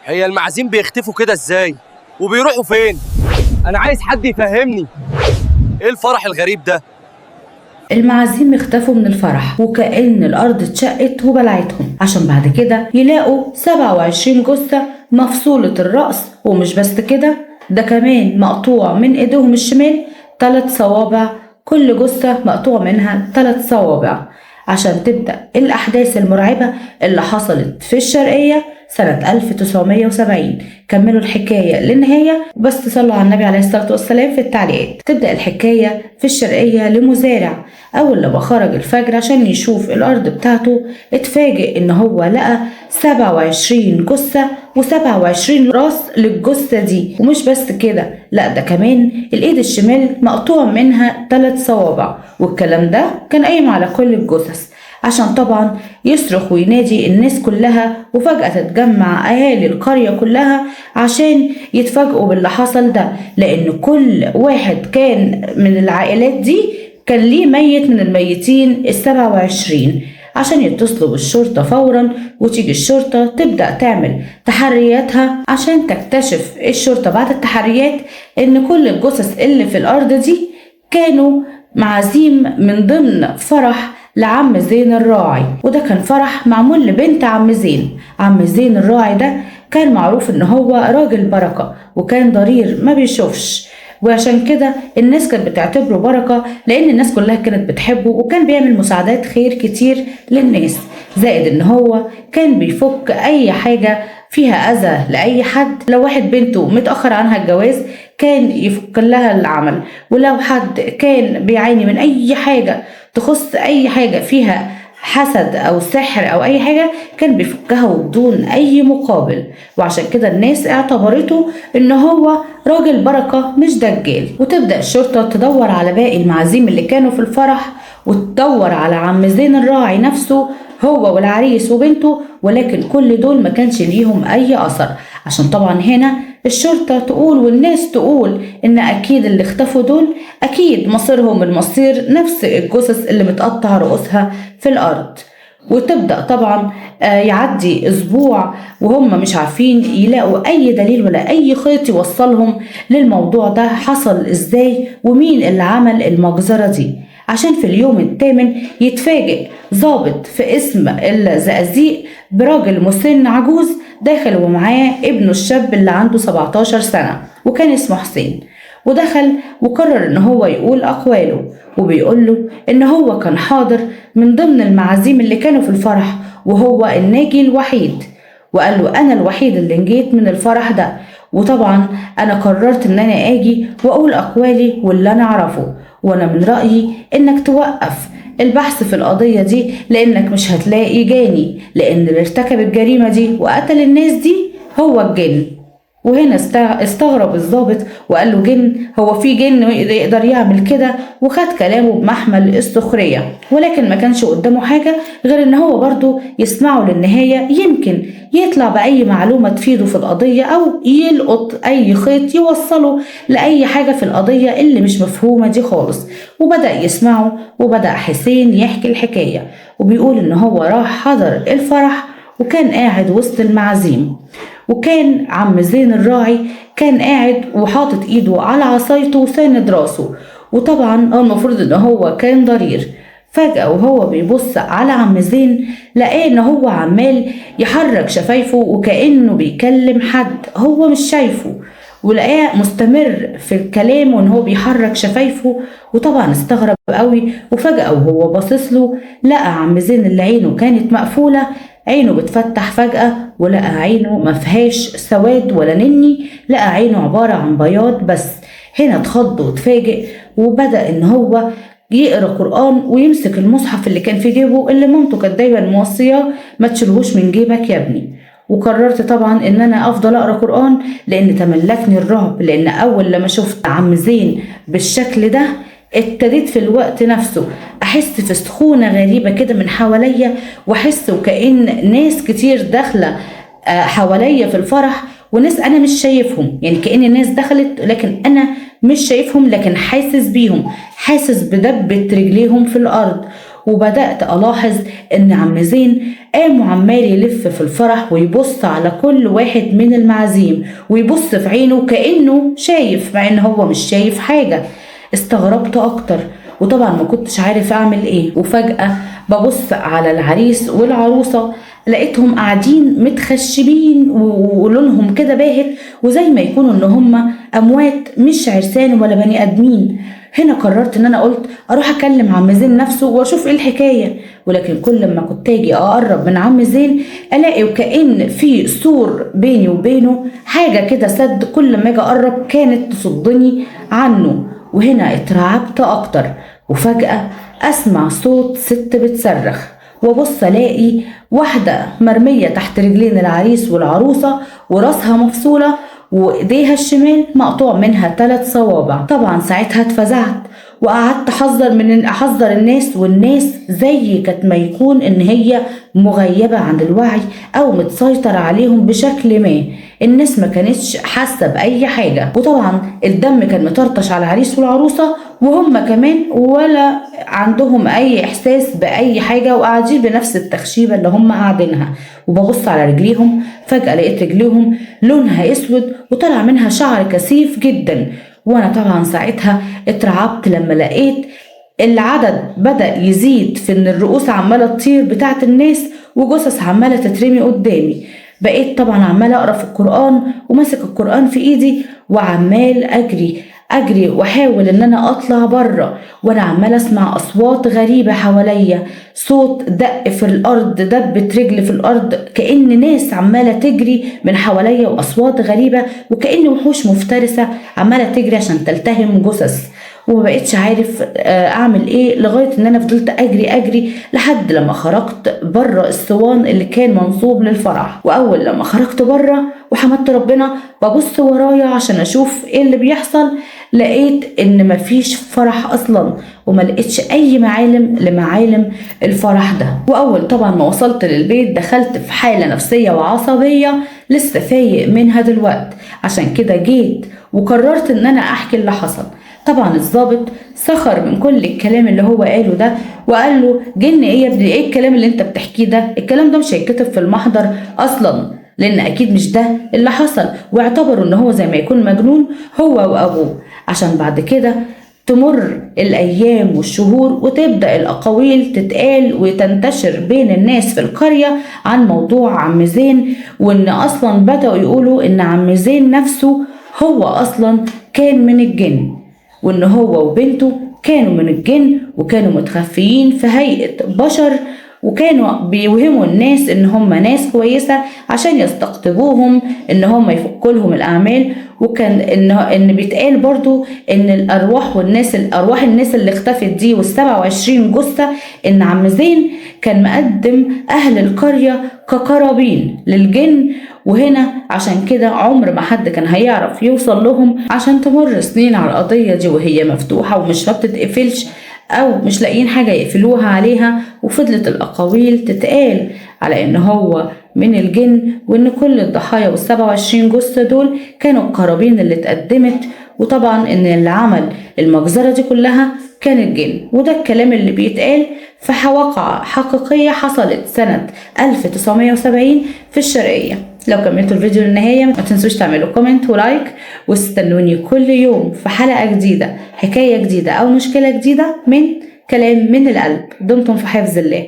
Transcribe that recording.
هي المعازيم بيختفوا كده ازاي؟ وبيروحوا فين؟ انا عايز حد يفهمني ايه الفرح الغريب ده؟ المعازيم اختفوا من الفرح وكأن الأرض اتشقت وبلعتهم، عشان بعد كده يلاقوا 27 جثة مفصولة الرأس. ومش بس كده، ده كمان مقطوع من ايديهم الشمال 3 صوابع، كل جثة مقطوع منها 3 صوابع. عشان تبدأ الأحداث المرعبة اللي حصلت في الشرقية سنة 1970. كملوا الحكاية للنهاية، بس تصلوا على النبي عليه الصلاة والسلام في التعليقات. تبدأ الحكاية في الشرقية لمزارع أول لما خرج الفجر عشان يشوف الأرض بتاعته، اتفاجئ إن هو لقى 27 جثة و27 راس للجثة دي. ومش بس كده، لا ده كمان الإيد الشمال مقطوع منها 3 صوابع، والكلام ده كان قايم على كل الجثث عشان طبعا يصرخ وينادي الناس كلها. وفجأة تتجمع أهالي القرية كلها عشان يتفاجئوا باللي حصل ده، لأن كل واحد كان من العائلات دي كان ليه ميت من الميتين 27، عشان يتصلوا بالشرطة فورا. وتيجي الشرطة تبدأ تعمل تحرياتها عشان تكتشف الشرطة بعد التحريات إن كل الجثث اللي في الأرض دي كانوا معازيم من ضمن فرح لعم زين الراعي. وده كان فرح معمول لبنت عم زين. عم زين الراعي ده كان معروف ان هو راجل بركة، وكان ضرير ما بيشوفش، وعشان كده الناس كانت بتعتبره بركة لان الناس كلها كانت بتحبه، وكان بيعمل مساعدات خير كتير للناس. زائد ان هو كان بيفك اي حاجة فيها اذى لاي حد. لو واحد بنته متأخر عنها الجواز كان يفك لها العمل، ولو حد كان بيعاني من اي حاجة تخص اي حاجة فيها حسد او سحر او اي حاجة كان بيفكها وبدون اي مقابل. وعشان كده الناس اعتبرته ان هو راجل بركة مش دجال. وتبدأ الشرطة تدور على باقي المعازيم اللي كانوا في الفرح، وتدور على عم زين الراعي نفسه هو والعريس وبنته، ولكن كل دول ما كانش ليهم اي اثر. عشان طبعا هنا الشرطة تقول والناس تقول ان اكيد اللي اختفوا دول اكيد مصيرهم المصير نفس الجثث اللي متقطع رؤوسها في الارض. وتبدأ طبعا يعدي اسبوع وهم مش عارفين يلاقوا اي دليل ولا اي خيط يوصلهم للموضوع ده حصل ازاي ومين اللي عمل المجزرة دي. عشان في اليوم الثامن يتفاجئ ضابط في اسم الزقازيق براجل مسن عجوز داخل ومعاه ابنه الشاب اللي عنده 17 سنة وكان اسمه حسين. ودخل وقرر ان هو يقول اقواله، وبيقول له ان هو كان حاضر من ضمن المعازيم اللي كانوا في الفرح وهو الناجي الوحيد. وقال له انا الوحيد اللي نجيت من الفرح ده، وطبعا انا قررت ان انا اجي واقول اقوالي واللي انا اعرفه. وانا من رأيي انك توقف البحث في القضية دي لانك مش هتلاقي جاني، لان اللي ارتكب الجريمة دي وقتل الناس دي هو الجن. وهنا استغرب الضابط وقال له جن؟ هو في جن يقدر يعمل كده؟ وخد كلامه بمحمل السخرية، ولكن ما كانش قدامه حاجة غير ان هو برضو يسمعه للنهاية، يمكن يطلع بأي معلومة تفيده في القضية أو يلقط أي خيط يوصله لأي حاجة في القضية اللي مش مفهومة دي خالص. وبدأ يسمعه، وبدأ حسين يحكي الحكاية وبيقول ان هو راح حضر الفرح وكان قاعد وسط المعازيم، وكان عم زين الراعي كان قاعد وحاطط ايده على عصايته وساند راسه، وطبعا هو المفروض ان هو كان ضرير. فجأة وهو بيبص على عم زين لقاه ان هو عمال يحرك شفايفه وكأنه بيكلم حد هو مش شايفه، ولقاه مستمر في الكلام وان هو بيحرك شفايفه. وطبعا استغرب قوي، وفجأة وهو باصص له لقى عم زين اللي عينه كانت مقفولة عينه بتفتح فجأة، ولقى عينه مفيهاش سواد ولا نني، لقى عينه عبارة عن بياض بس. هنا اتخض واتفاجئ، وبدأ ان هو يقرأ قرآن ويمسك المصحف اللي كان في جيبه اللي مامته كانت دايما موصياه ما تشيلهوش من جيبك يا ابني. وقررت طبعا ان انا افضل اقرا قرآن لان تملكني الرعب، لان اول لما شفت عم زين بالشكل ده ابتديت في الوقت نفسه احس في سخونه غريبه كده من حواليا، واحس وكأن ناس كتير داخله حواليا في الفرح، وناس انا مش شايفهم، يعني كأن الناس دخلت لكن انا مش شايفهم، لكن حاسس بيهم، حاسس بدبة رجليهم في الارض. وبدأت ألاحظ إن عم زين قام عمال يلف في الفرح ويبص على كل واحد من المعازيم ويبص في عينه كأنه شايف، مع إن هو مش شايف حاجة. استغربت أكتر وطبعا ما كنتش عارف أعمل إيه. وفجأة ببص على العريس والعروسة لقيتهم قاعدين متخشبين ولونهم كده باهت، وزي ما يكونوا ان هم اموات مش عرسان ولا بني ادمين. هنا قررت ان انا قلت اروح اكلم عم زين نفسه واشوف ايه الحكايه، ولكن كل ما كنت اجي اقرب من عم زين الاقي وكأن في سور بيني وبينه، حاجه كده سد، كل ما اجي اقرب كانت تصدني عنه. وهنا اترعبت اكتر، وفجأة اسمع صوت ست بتصرخ، وبص الاقي واحدة مرمية تحت رجلين العريس والعروسة وراسها مفصولة وايديها الشمال مقطوع منها 3 صوابع. طبعا ساعتها اتفزعت وقعدت احذر الناس، والناس زي كانت ما يكون ان هي مغيبة عن الوعي او متسيطر عليهم بشكل ما. الناس ما كانتش حاسة بأي حاجة، وطبعا الدم كان مطرطش على العريس والعروسة وهم كمان ولا عندهم أي إحساس بأي حاجة، وقاعدين بنفس التخشيبة اللي هم قاعدينها. وببص على رجليهم، فجأة لقيت رجليهم لونها أسود وطلع منها شعر كثيف جدا. وأنا طبعا ساعتها اترعبت لما لقيت العدد بدأ يزيد في إن الرؤوس عمالة تطير بتاعت الناس وجثث عمالة تترمي قدامي. بقيت طبعا عمال اقرا في القرآن وماسك القرآن في ايدي وعمال اجري واحاول ان انا اطلع بره، وانا عمال اسمع اصوات غريبة حواليا، صوت دق في الارض، دبة رجل في الارض، كأن ناس عمالة تجري من حواليا، واصوات غريبة وكأن وحوش مفترسة عمالة تجري عشان تلتهم جثث. وما بقيتش عارف اعمل ايه، لغايه ان انا فضلت اجري لحد لما خرجت بره الصوان اللي كان منصوب للفرح. واول لما خرجت بره وحمدت ربنا ببص ورايا عشان اشوف ايه اللي بيحصل، لقيت ان مفيش فرح اصلا، وما لقيتش اي لمعالم الفرح ده. واول طبعا ما وصلت للبيت دخلت في حاله نفسيه وعصبيه لسه فايق منها دلوقت، عشان كده جيت وقررت ان انا احكي اللي حصل. طبعا الضابط سخر من كل الكلام اللي هو قاله ده وقال له جن ايه يا ابني، ايه الكلام اللي انت بتحكيه ده؟ الكلام ده مش هيتكتب في المحضر اصلا، لان اكيد مش ده اللي حصل. واعتبروا ان هو زي ما يكون مجنون هو وابوه، عشان بعد كده تمر الايام والشهور وتبدأ الاقاويل تتقال وتنتشر بين الناس في القرية عن موضوع عم زين، وان اصلا بدأوا يقولوا ان عم زين نفسه هو اصلا كان من الجن، وان هو وبنته كانوا من الجن وكانوا متخفيين في هيئة بشر، وكانوا بيوهموا الناس ان هم ناس كويسة عشان يستقطبوهم ان هم يفكوا لهم الاعمال. وكان ان بيتقال برضو ان ارواح الناس اللي اختفت دي وال27 جثة، ان عم زين كان مقدم اهل القرية كقرابين للجن. وهنا عشان كده عمر ما حد كان هيعرف يوصل لهم، عشان تمر سنين على القضية دي وهي مفتوحة ومش ما بتتقفلش او مش لاقيين حاجة يقفلوها عليها. وفضلت الاقاويل تتقال على ان هو من الجن، وان كل الضحايا وال27 جثة دول كانوا القرابين اللي اتقدمت، وطبعا ان اللي عمل المجزرة دي كلها كان الجن. وده الكلام اللي بيتقال في واقعة حقيقية حصلت سنة 1970 في الشرقية. لو كملتوا الفيديو للنهاية ما تنسوش تعملوا كومنت ولايك، واستنوني كل يوم في حلقة جديدة، حكاية جديدة أو مشكلة جديدة من كلام من القلب. دمتم في حفظ الله.